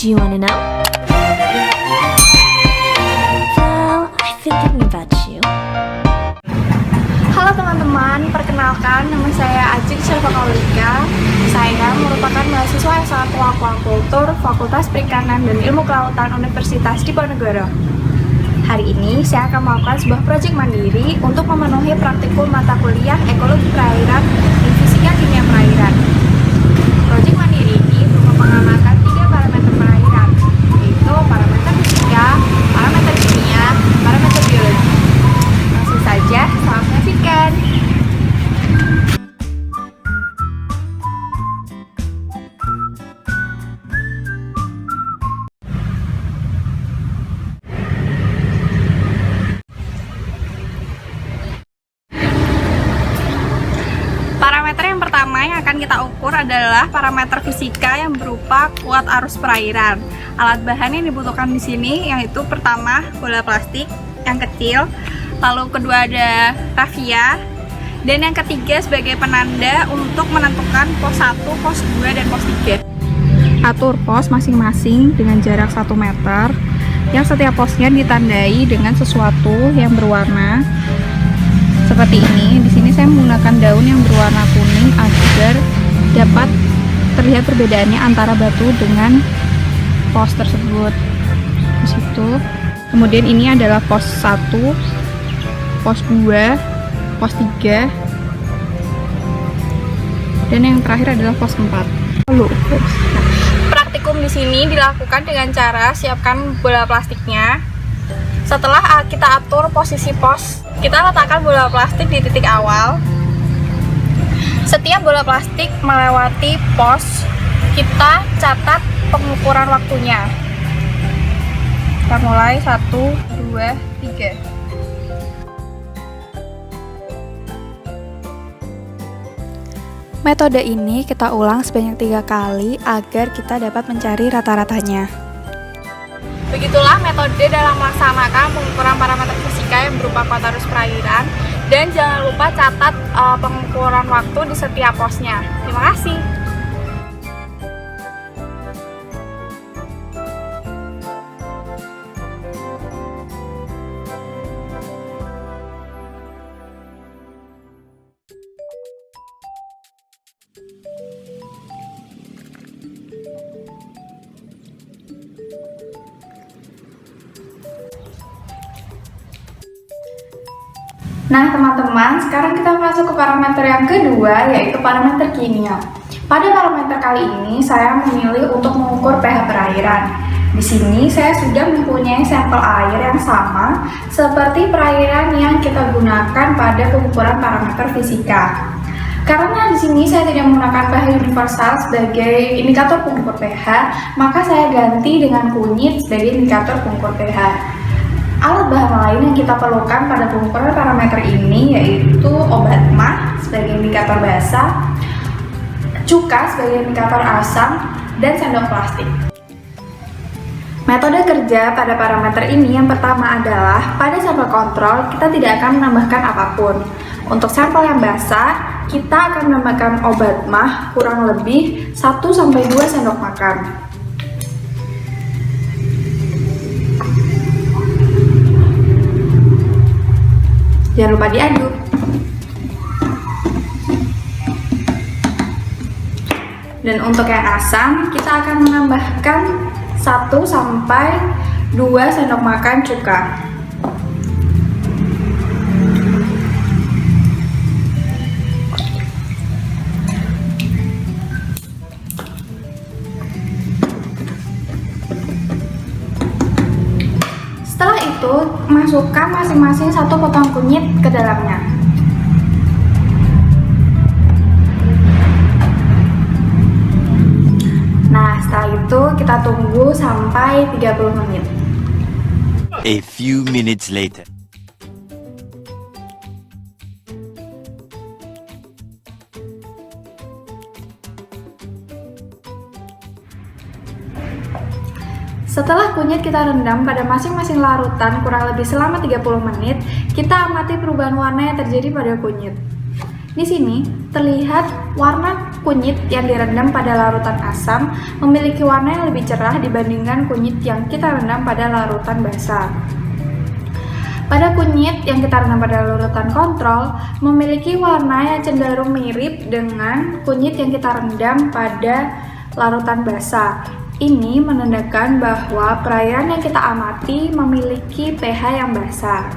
Do you wanna know? Well, I've been thinking about you. Halo teman-teman, perkenalkan nama saya Ajik Sylva Kaulika. Saya merupakan mahasiswa S1 Aquakultur Fakultas Perikanan dan Ilmu Kelautan Universitas Diponegoro. Hari ini saya akan melakukan sebuah proyek mandiri untuk memenuhi praktikum mata kuliah Ekologi Perairan dan Fisika Kimia Perairan. Proyek mandiri ini berupa pengamatan 3 parameter perairan, yaitu parameter fisika, parameter kimia, parameter biologi. Langsung saja, selamat menyaksikan. Parameter yang pertama yang akan kita ukur adalah parameter fisika yang berupa kuat arus perairan. Alat bahan yang dibutuhkan di sini yaitu pertama bola plastik yang kecil, lalu kedua ada raffia, dan yang ketiga sebagai penanda untuk menentukan pos 1, pos 2, dan pos 3. Atur pos masing-masing dengan jarak 1 meter, yang setiap posnya ditandai dengan sesuatu yang berwarna seperti ini. Di sini saya menggunakan daun yang berwarna kuning agar dapat terlihat perbedaannya antara batu dengan pos tersebut. Di situ. Kemudian ini adalah pos 1, pos 2, pos 3, dan yang terakhir adalah pos 4. Praktikum di sini dilakukan dengan cara siapkan bola plastiknya. Setelah kita atur posisi pos, kita letakkan bola plastik di titik awal. Setiap bola plastik melewati pos, kita catat pengukuran waktunya. Kita mulai 1, 2, 3. Metode ini kita ulang sebanyak 3 kali agar kita dapat mencari rata-ratanya. Begitulah metode dalam melaksanakan pengukuran parameter fisika yang berupa kuat arus perairan, dan jangan lupa catat pengukuran waktu di setiap posnya. Terima kasih. Nah teman-teman, sekarang kita masuk ke parameter yang kedua, yaitu parameter kimia. Pada parameter kali ini, saya memilih untuk mengukur pH perairan. Di sini saya sudah mempunyai sampel air yang sama seperti perairan yang kita gunakan pada pengukuran parameter fisika. Karena di sini saya tidak menggunakan pH universal sebagai indikator pengukur pH, maka saya ganti dengan kunyit sebagai indikator pengukur pH. Alat bahan lain yang kita perlukan pada pengukuran parameter ini yaitu obat mah sebagai indikator basa, cuka sebagai indikator asam, dan sendok plastik. Metode kerja pada parameter ini yang pertama adalah pada sampel kontrol kita tidak akan menambahkan apapun. Untuk sampel yang basah kita akan menambahkan obat mah kurang lebih 1-2 sendok makan. Jangan lupa diaduk. Dan untuk yang asam, kita akan menambahkan 1-2 sendok makan cuka. Setelah itu, masukkan masing-masing 1 potong kunyit ke dalamnya. Nah, setelah itu kita tunggu sampai 30 menit. A few minutes later. Setelah kunyit kita rendam pada masing-masing larutan kurang lebih selama 30 menit, kita amati perubahan warna yang terjadi pada kunyit. Di sini terlihat warna kunyit yang direndam pada larutan asam memiliki warna yang lebih cerah dibandingkan kunyit yang kita rendam pada larutan basah. Pada kunyit yang kita rendam pada larutan kontrol memiliki warna yang cenderung mirip dengan kunyit yang kita rendam pada larutan basah. Ini menandakan bahwa perairan yang kita amati memiliki pH yang basah.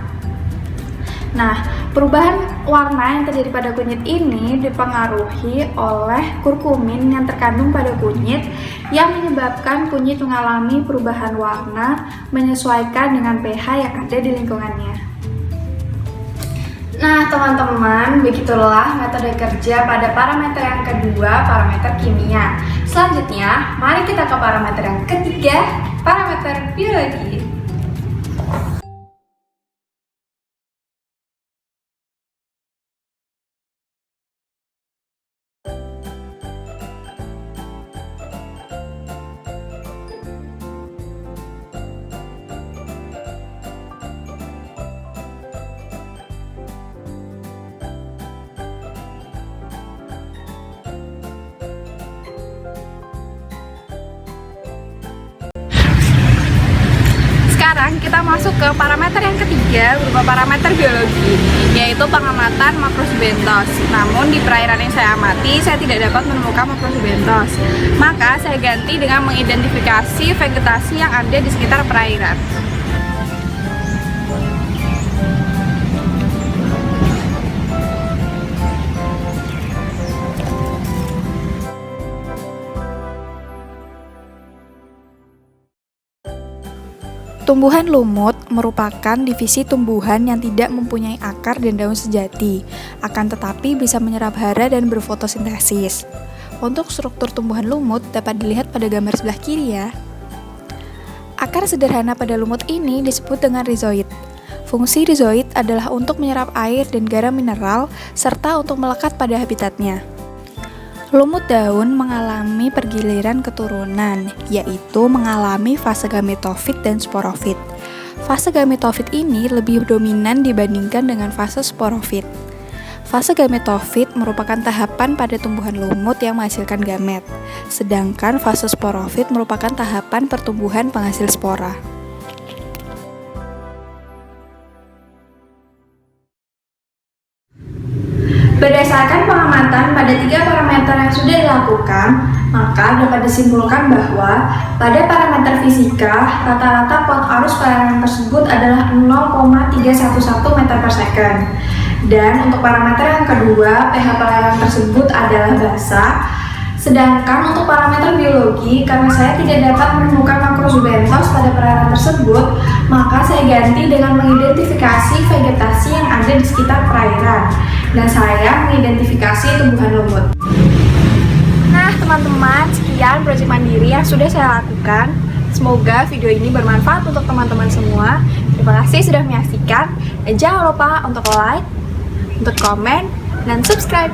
Nah, perubahan warna yang terjadi pada kunyit ini dipengaruhi oleh kurkumin yang terkandung pada kunyit yang menyebabkan kunyit mengalami perubahan warna menyesuaikan dengan pH yang ada di lingkungannya. Nah, teman-teman, begitulah metode kerja pada parameter yang kedua, parameter kimia. Selanjutnya, mari kita ke parameter yang ketiga, parameter biologi. Sekarang kita masuk ke parameter yang ketiga berupa parameter biologi, yaitu pengamatan makrosubentos. Namun di perairan yang saya amati, saya tidak dapat menemukan makrosubentos. Maka saya ganti dengan mengidentifikasi vegetasi yang ada di sekitar perairan. Tumbuhan lumut merupakan divisi tumbuhan yang tidak mempunyai akar dan daun sejati, akan tetapi bisa menyerap hara dan berfotosintesis. Untuk struktur tumbuhan lumut dapat dilihat pada gambar sebelah kiri ya. Akar sederhana pada lumut ini disebut dengan rizoid. Fungsi rizoid adalah untuk menyerap air dan garam mineral, serta untuk melekat pada habitatnya. Lumut daun mengalami pergiliran keturunan, yaitu mengalami fase gametofit dan sporofit. Fase gametofit ini lebih dominan dibandingkan dengan fase sporofit. Fase gametofit merupakan tahapan pada tumbuhan lumut yang menghasilkan gamet, sedangkan fase sporofit merupakan tahapan pertumbuhan penghasil spora. Berdasarkan pengamatan pada 3 parameter yang sudah dilakukan, maka dapat disimpulkan bahwa pada parameter fisika, rata-rata kuat arus perairan tersebut adalah 0,311 meter per second. Dan untuk parameter yang kedua, pH perairan tersebut adalah basah. Sedangkan untuk parameter biologi, karena saya tidak dapat menemukan makrosubentos pada perairan tersebut, maka saya ganti dengan mengidentifikasi vegetasi yang ada di sekitar perairan. Dan saya mengidentifikasi tumbuhan lumut. Nah, teman-teman, sekian proyek mandiri yang sudah saya lakukan. Semoga video ini bermanfaat untuk teman-teman semua. Terima kasih sudah menyaksikan. Dan jangan lupa untuk like, untuk komen, dan subscribe.